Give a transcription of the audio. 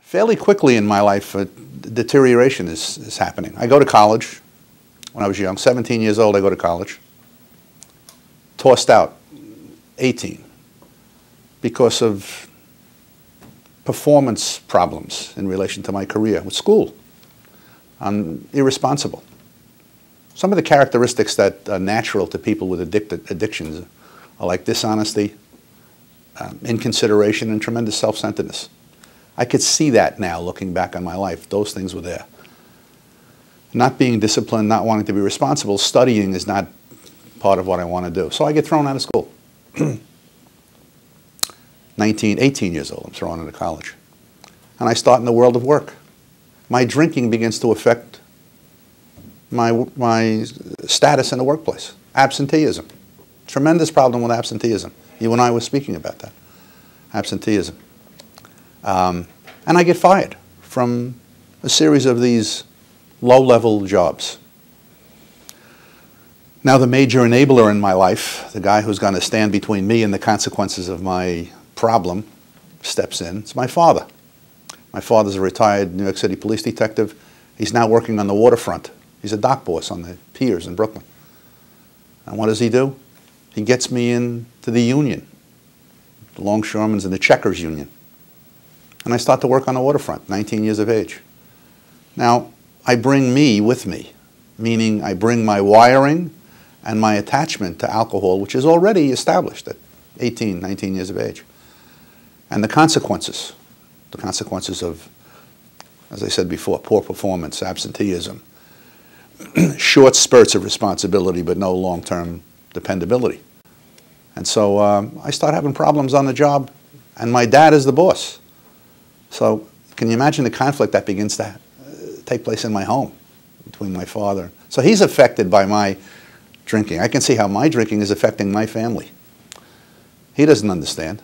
Fairly quickly in my life, deterioration is happening. I go to college when I was young, 17 years old, I go to college. Tossed out, 18, because of performance problems in relation to my career with school. I'm irresponsible. Some of the characteristics that are natural to people with addictions are like dishonesty, inconsideration, and tremendous self-centeredness. I could see that now looking back on my life. Those things were there. Not being disciplined, not wanting to be responsible, studying is not part of what I want to do. So I get thrown out of school. 18 years old, I'm thrown into college. And I start in the world of work. My drinking begins to affect my status in the workplace. Absenteeism. Tremendous problem with absenteeism. You and I were speaking about that. Absenteeism. And I get fired from a series of these low-level jobs. Now the major enabler in my life, the guy who's going to stand between me and the consequences of my problem, steps in. It's my father. My father's a retired New York City police detective. He's now working on the waterfront. He's a dock boss on the piers in Brooklyn. And what does he do? He gets me into the union, the longshoremen's and the checkers union. And I start to work on the waterfront, 19 years of age. Now, I bring me with me, meaning I bring my wiring and my attachment to alcohol, which is already established at 18, 19 years of age. And the consequences of, as I said before, poor performance, absenteeism, short spurts of responsibility but no long-term dependability. And so I start having problems on the job, and my dad is the boss. So can you imagine the conflict that begins to take place in my home between my father? So he's affected by my drinking. I can see how my drinking is affecting my family. He doesn't understand.